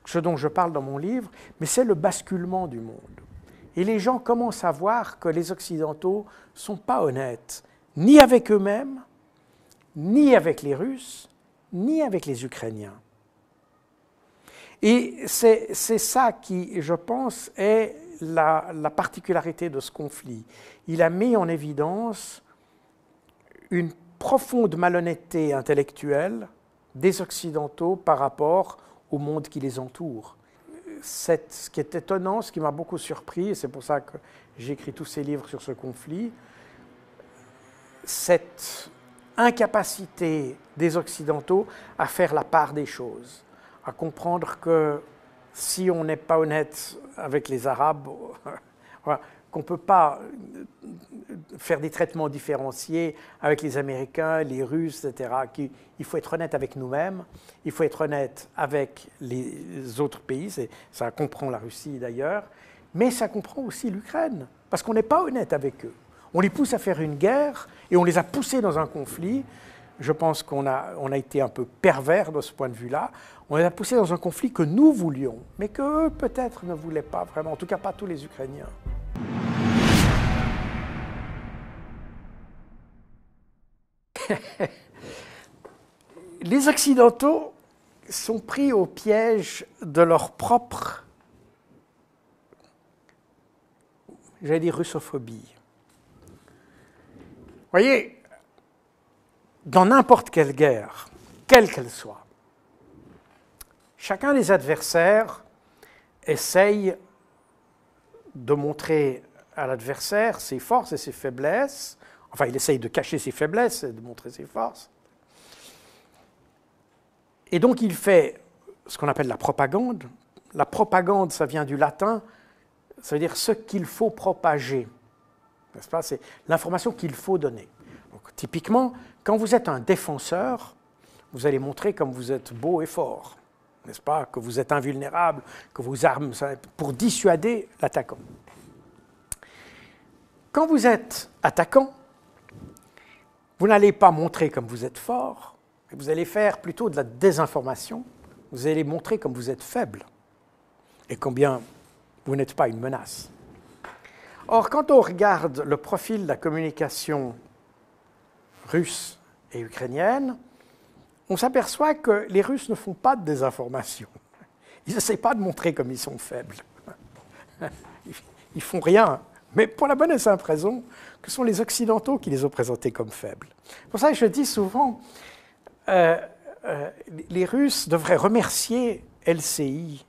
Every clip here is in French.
ce dont je parle dans mon livre, mais c'est le basculement du monde. Et les gens commencent à voir que les Occidentaux ne sont pas honnêtes, ni avec eux-mêmes, ni avec les Russes, ni avec les Ukrainiens. Et c'est ça qui, je pense, est la particularité de ce conflit. Il a mis en évidence une profonde malhonnêteté intellectuelle des Occidentaux par rapport au monde qui les entoure. Ce qui est étonnant, ce qui m'a beaucoup surpris, et c'est pour ça que j'ai écrit tous ces livres sur ce conflit, cette incapacité des Occidentaux à faire la part des choses, à comprendre que si on n'est pas honnête avec les Arabes, voilà, qu'on ne peut pas faire des traitements différenciés avec les Américains, les Russes, etc. Il faut être honnête avec nous-mêmes, il faut être honnête avec les autres pays, ça comprend la Russie d'ailleurs, mais ça comprend aussi l'Ukraine, parce qu'on n'est pas honnête avec eux. On les pousse à faire une guerre et on les a poussés dans un conflit. Je pense qu'on a été un peu pervers de ce point de vue-là. On les a poussés dans un conflit que nous voulions, mais qu'eux peut-être ne voulaient pas vraiment, en tout cas pas tous les Ukrainiens. Les Occidentaux sont pris au piège de leur propre, j'allais dire, russophobie. Vous voyez, dans n'importe quelle guerre, quelle qu'elle soit, chacun des adversaires essaye de montrer à l'adversaire ses forces et ses faiblesses. Enfin, il essaye de cacher ses faiblesses et de montrer ses forces. Et donc, il fait ce qu'on appelle la propagande. La propagande, ça vient du latin, ça veut dire ce qu'il faut propager. N'est-ce pas? C'est l'information qu'il faut donner. Donc, typiquement, quand vous êtes un défenseur, vous allez montrer comme vous êtes beau et fort, n'est-ce pas? Que vous êtes invulnérable, que vos armes, pour dissuader l'attaquant. Quand vous êtes attaquant, vous n'allez pas montrer comme vous êtes fort, vous allez faire plutôt de la désinformation, vous allez montrer comme vous êtes faible et combien vous n'êtes pas une menace. Or, quand on regarde le profil de la communication russe et ukrainienne, on s'aperçoit que les Russes ne font pas de désinformation. Ils n'essaient pas de montrer comme ils sont faibles. Ils font rien, mais pour la bonne et simple raison que ce sont les Occidentaux qui les ont présentés comme faibles. Pour ça, je dis souvent, les Russes devraient remercier LCI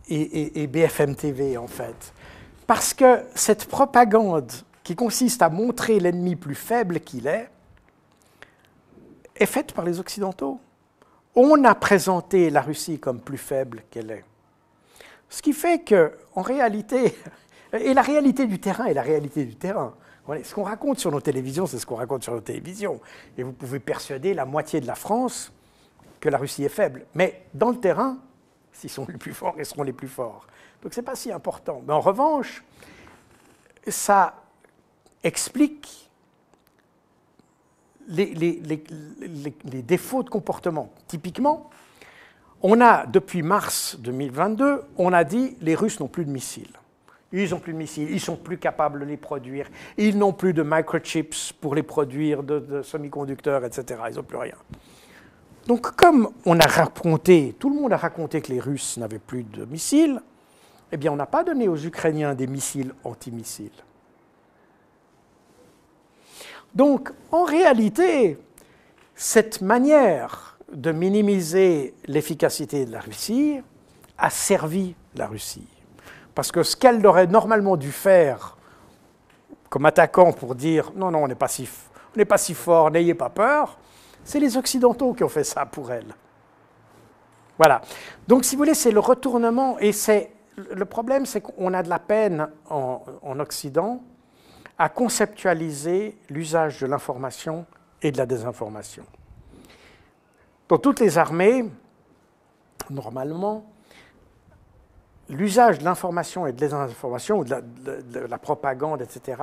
et BFM TV, en fait. Parce que cette propagande qui consiste à montrer l'ennemi plus faible qu'il est faite par les Occidentaux. On a présenté la Russie comme plus faible qu'elle est. Ce qui fait qu'en réalité, et la réalité du terrain est la réalité du terrain. Ce qu'on raconte sur nos télévisions, c'est ce qu'on raconte sur nos télévisions. Et vous pouvez persuader la moitié de la France que la Russie est faible. Mais dans le terrain, s'ils sont les plus forts, ils seront les plus forts. Donc ce n'est pas si important. Mais en revanche, ça explique les défauts de comportement. Typiquement, on a, depuis mars 2022, on a dit les Russes n'ont plus de missiles. Ils n'ont plus de missiles, ils sont plus capables de les produire, ils n'ont plus de microchips pour les produire, de semi-conducteurs, etc. Ils n'ont plus rien. Donc comme on a raconté, tout le monde a raconté que les Russes n'avaient plus de missiles, eh bien on n'a pas donné aux Ukrainiens des missiles antimissiles. Donc, en réalité, cette manière de minimiser l'efficacité de la Russie a servi la Russie. Parce que ce qu'elle aurait normalement dû faire comme attaquant pour dire « non, non, on n'est pas si fort, n'ayez pas peur », c'est les Occidentaux qui ont fait ça pour elle. Voilà. Donc, si vous voulez, c'est le retournement. Et le problème, c'est qu'on a de la peine en Occident à conceptualiser l'usage de l'information et de la désinformation. Dans toutes les armées, normalement, l'usage de l'information et de la désinformation, ou de la propagande, etc.,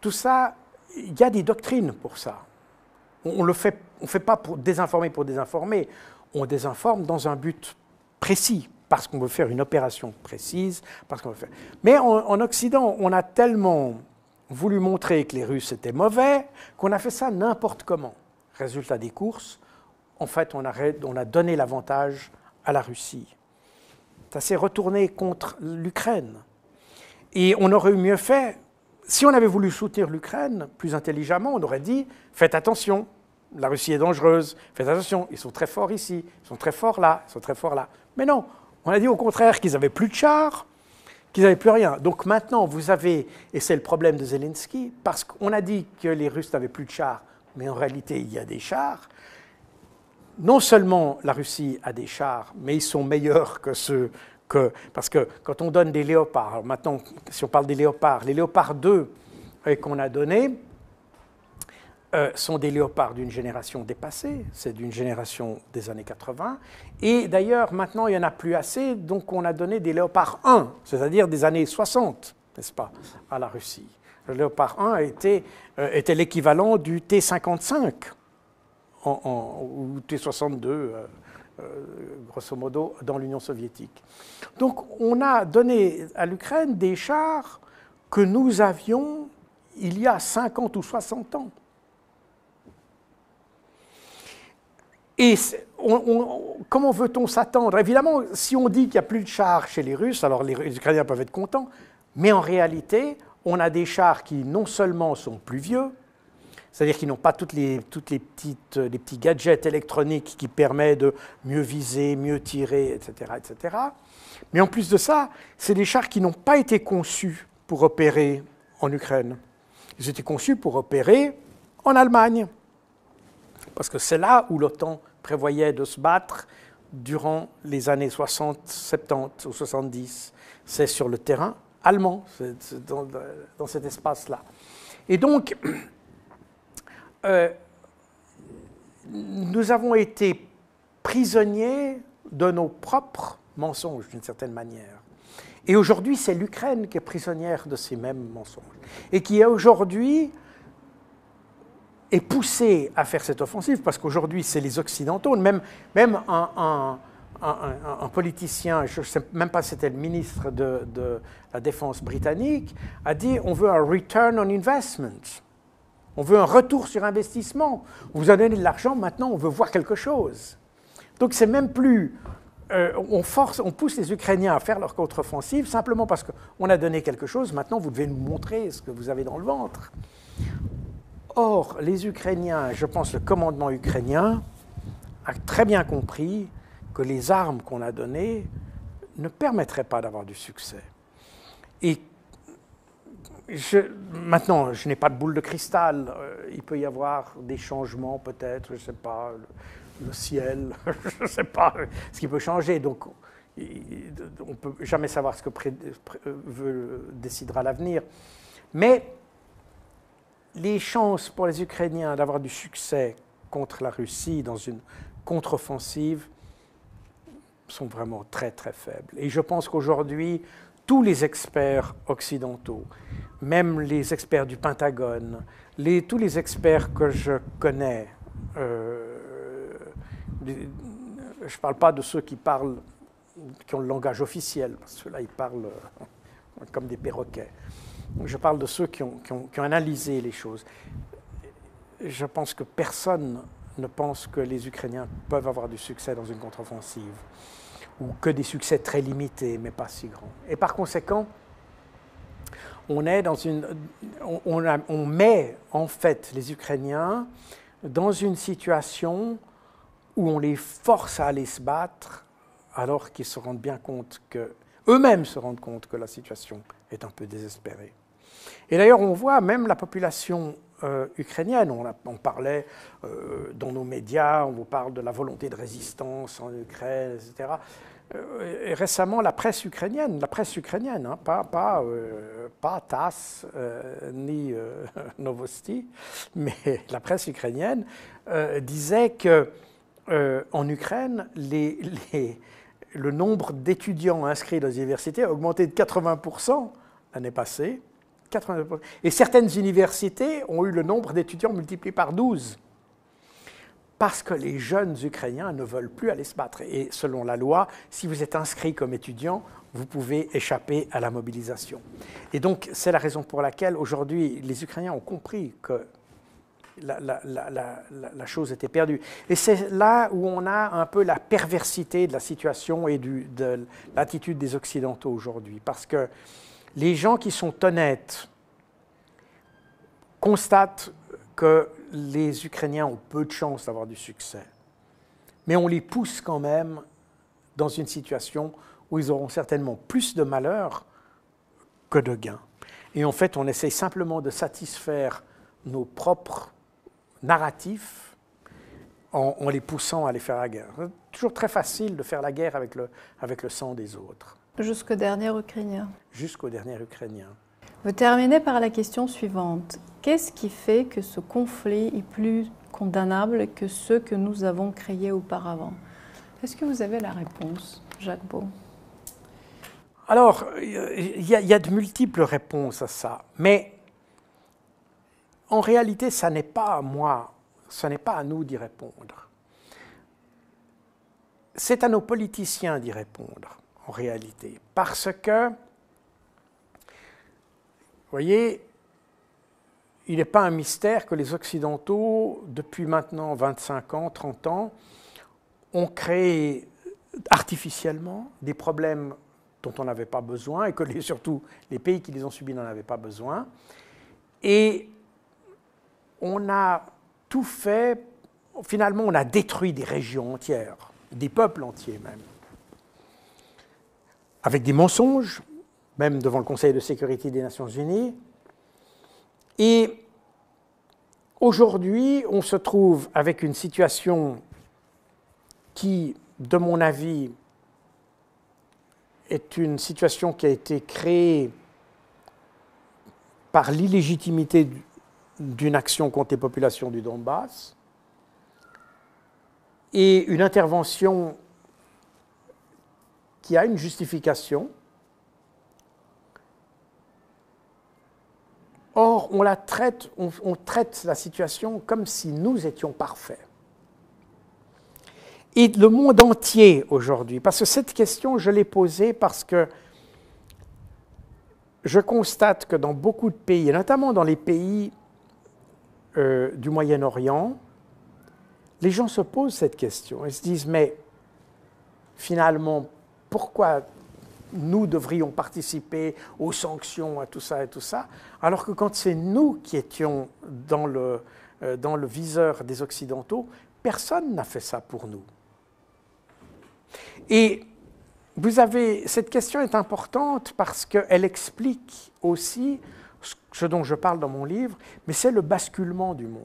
tout ça, il y a des doctrines pour ça. On ne fait pas pour désinformer, on désinforme dans un but précis. parce qu'on veut faire une opération précise. Mais en Occident, on a tellement voulu montrer que les Russes étaient mauvais qu'on a fait ça n'importe comment. Résultat des courses, en fait, on a donné l'avantage à la Russie. Ça s'est retourné contre l'Ukraine. Et on aurait eu mieux fait, si on avait voulu soutenir l'Ukraine plus intelligemment, on aurait dit « faites attention, la Russie est dangereuse, faites attention, ils sont très forts ici, ils sont très forts là, ils sont très forts là. » Mais non, on a dit au contraire qu'ils n'avaient plus de chars, qu'ils n'avaient plus rien. Donc maintenant, vous avez, et c'est le problème de Zelensky, parce qu'on a dit que les Russes n'avaient plus de chars, mais en réalité, il y a des chars. Non seulement la Russie a des chars, mais ils sont meilleurs que ceux parce que quand on donne des léopards, maintenant, si on parle des léopards, les léopards 2 qu'on a donnés sont des léopards d'une génération dépassée, c'est d'une génération des années 80, et d'ailleurs, maintenant, il n'y en a plus assez, donc on a donné des léopards 1, c'est-à-dire des années 60, n'est-ce pas, à la Russie. Le léopard 1 était l'équivalent du T-55, ou T-62, grosso modo, dans l'Union soviétique. Donc, on a donné à l'Ukraine des chars que nous avions il y a 50 ou 60 ans. Et comment veut-on s'attendre? Évidemment, si on dit qu'il n'y a plus de chars chez les Russes, alors les Ukrainiens peuvent être contents, mais en réalité, on a des chars qui non seulement sont plus vieux, c'est-à-dire qu'ils n'ont pas tous les petits gadgets électroniques qui permettent de mieux viser, mieux tirer, etc., etc. Mais en plus de ça, c'est des chars qui n'ont pas été conçus pour opérer en Ukraine. Ils étaient conçus pour opérer en Allemagne. Parce que c'est là où l'OTAN prévoyait de se battre durant les années 60, 70 ou 70. C'est sur le terrain allemand, c'est dans cet espace-là. Et donc, nous avons été prisonniers de nos propres mensonges, d'une certaine manière. Et aujourd'hui, c'est l'Ukraine qui est prisonnière de ces mêmes mensonges. Et qui aujourd'hui est poussée à faire cette offensive, parce qu'aujourd'hui, c'est les Occidentaux, même un politicien, je ne sais même pas si c'était le ministre de la Défense britannique, a dit on veut un return on investment. On veut un retour sur investissement. On vous a donné de l'argent, maintenant on veut voir quelque chose. Donc c'est même plus... on pousse les Ukrainiens à faire leur contre-offensive simplement parce qu'on a donné quelque chose, maintenant vous devez nous montrer ce que vous avez dans le ventre. Or, les Ukrainiens, je pense le commandement ukrainien a très bien compris que les armes qu'on a données ne permettraient pas d'avoir du succès. Et maintenant, je n'ai pas de boule de cristal, il peut y avoir des changements peut-être, je ne sais pas, le ciel, je ne sais pas ce qui peut changer, donc on ne peut jamais savoir ce que décidera l'avenir. Mais les chances pour les Ukrainiens d'avoir du succès contre la Russie dans une contre-offensive sont vraiment très très faibles. Et je pense qu'aujourd'hui, tous les experts occidentaux, même les experts du Pentagone, tous les experts que je connais, je ne parle pas de ceux qui parlent, qui ont le langage officiel, parce que ceux-là, ils parlent comme des perroquets. Je parle de ceux qui ont analysé les choses. Je pense que personne ne pense que les Ukrainiens peuvent avoir du succès dans une contre-offensive, ou que des succès très limités, mais pas si grands. Et par conséquent, on met en fait les Ukrainiens dans une situation où on les force à aller se battre, alors qu'ils se rendent bien compte eux-mêmes se rendent compte que la situation est un peu désespérée. Et d'ailleurs, on voit même la population ukrainienne, on parlait dans nos médias, on vous parle de la volonté de résistance en Ukraine, etc. Et récemment, la presse ukrainienne, hein, pas TASS ni Novosti, mais la presse ukrainienne disait que en Ukraine, le nombre d'étudiants inscrits dans les universités a augmenté de 80% l'année passée. 80%. Et certaines universités ont eu le nombre d'étudiants multiplié par 12. parce que les jeunes Ukrainiens ne veulent plus aller se battre. Et selon la loi, si vous êtes inscrit comme étudiant, vous pouvez échapper à la mobilisation. Et donc, c'est la raison pour laquelle, aujourd'hui, les Ukrainiens ont compris que la chose était perdue. Et c'est là où on a un peu la perversité de la situation et de l'attitude des Occidentaux aujourd'hui. Parce que les gens qui sont honnêtes constatent que les Ukrainiens ont peu de chances d'avoir du succès. Mais on les pousse quand même dans une situation où ils auront certainement plus de malheur que de gains. Et en fait, on essaye simplement de satisfaire nos propres narratifs en les poussant à aller faire la guerre. C'est toujours très facile de faire la guerre avec le sang des autres. Jusqu'au dernier Ukrainien. Jusqu'au dernier Ukrainien. Vous terminez par la question suivante. Qu'est-ce qui fait que ce conflit est plus condamnable que ceux que nous avons créés auparavant? Est-ce que vous avez la réponse, Jacques Beau? Alors, il y a de multiples réponses à ça, mais en réalité, ça n'est pas à moi, ce n'est pas à nous d'y répondre. C'est à nos politiciens d'y répondre, en réalité, parce que, vous voyez, il n'est pas un mystère que les Occidentaux, depuis maintenant 25 ans, 30 ans, ont créé artificiellement des problèmes dont on n'avait pas besoin, et que surtout les pays qui les ont subis n'en avaient pas besoin. Et on a tout fait, finalement on a détruit des régions entières, des peuples entiers même, avec des mensonges, même devant le Conseil de sécurité des Nations Unies. Et aujourd'hui, on se trouve avec une situation qui, de mon avis, est une situation qui a été créée par l'illégitimité d'une action contre les populations du Donbass et une intervention qui a une justification. Or, on traite la situation comme si nous étions parfaits. Et le monde entier aujourd'hui, parce que cette question, je l'ai posée parce que je constate que dans beaucoup de pays, et notamment dans les pays du Moyen-Orient, les gens se posent cette question. Ils se disent, mais finalement, pourquoi nous devrions participer aux sanctions, à tout ça, alors que quand c'est nous qui étions dans le viseur des Occidentaux, personne n'a fait ça pour nous. Et cette question est importante parce qu'elle explique aussi ce dont je parle dans mon livre, mais c'est le basculement du monde.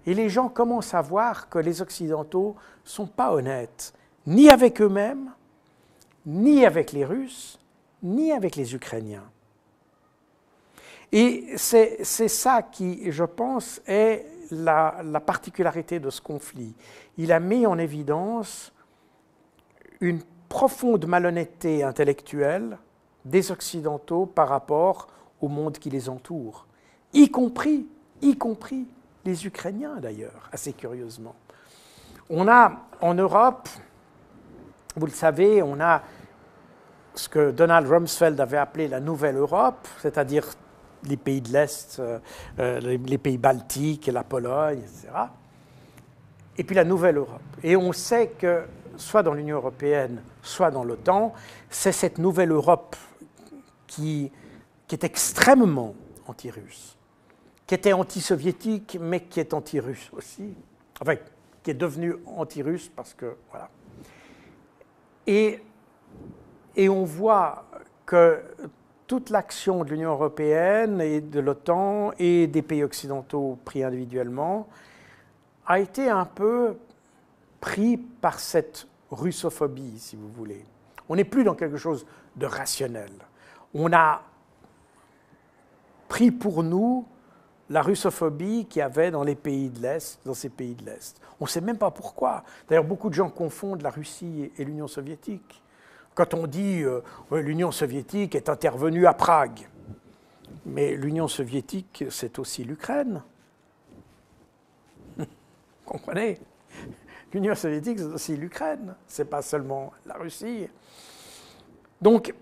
Et les gens commencent à voir que les Occidentaux ne sont pas honnêtes, ni avec eux-mêmes, ni avec les Russes, ni avec les Ukrainiens. Et c'est ça qui, je pense, est la particularité de ce conflit. Il a mis en évidence une profonde malhonnêteté intellectuelle des Occidentaux par rapport au monde qui les entoure, y compris les Ukrainiens d'ailleurs, assez curieusement. On a en Europe, vous le savez, on a ce que Donald Rumsfeld avait appelé la Nouvelle Europe, c'est-à-dire les pays de l'Est, les pays baltiques, la Pologne, etc. Et puis la Nouvelle Europe. Et on sait que, soit dans l'Union européenne, soit dans l'OTAN, c'est cette Nouvelle Europe qui est extrêmement anti-russe, qui était anti-soviétique, mais qui est anti-russe aussi, enfin, qui est devenue anti-russe parce que, voilà. Et on voit que toute l'action de l'Union européenne et de l'OTAN et des pays occidentaux pris individuellement a été un peu pris par cette russophobie, si vous voulez. On n'est plus dans quelque chose de rationnel. On a pris pour nous la russophobie qu'il y avait dans les pays de l'Est, dans ces pays de l'Est. On ne sait même pas pourquoi. D'ailleurs, beaucoup de gens confondent la Russie et l'Union soviétique. Quand on dit l'Union soviétique est intervenue à Prague, mais l'Union soviétique, c'est aussi l'Ukraine. Vous comprenez? l'Union soviétique, c'est aussi l'Ukraine, ce n'est pas seulement la Russie. Donc,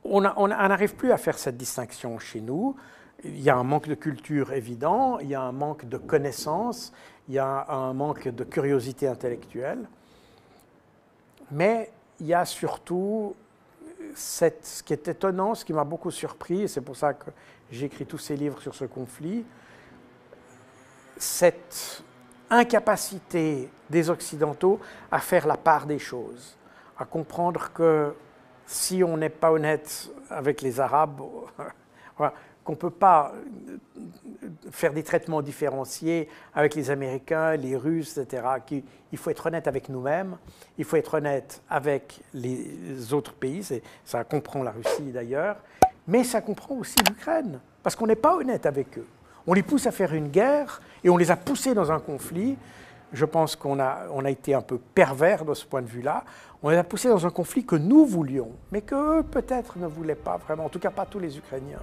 on n'arrive plus à faire cette distinction chez nous. Il y a un manque de culture évident, il y a un manque de connaissances, il y a un manque de curiosité intellectuelle. Mais il y a surtout ce qui est étonnant, ce qui m'a beaucoup surpris, et c'est pour ça que j'ai écrit tous ces livres sur ce conflit, cette incapacité des Occidentaux à faire la part des choses, à comprendre que si on n'est pas honnête avec les Arabes, voilà, qu'on ne peut pas faire des traitements différenciés avec les Américains, les Russes, etc. Il faut être honnête avec nous-mêmes, il faut être honnête avec les autres pays, ça comprend la Russie d'ailleurs, mais ça comprend aussi l'Ukraine, parce qu'on n'est pas honnête avec eux. On les pousse à faire une guerre et on les a poussés dans un conflit. Je pense qu'on a été un peu pervers de ce point de vue-là. On les a poussés dans un conflit que nous voulions, mais qu'eux peut-être ne voulaient pas vraiment, en tout cas pas tous les Ukrainiens.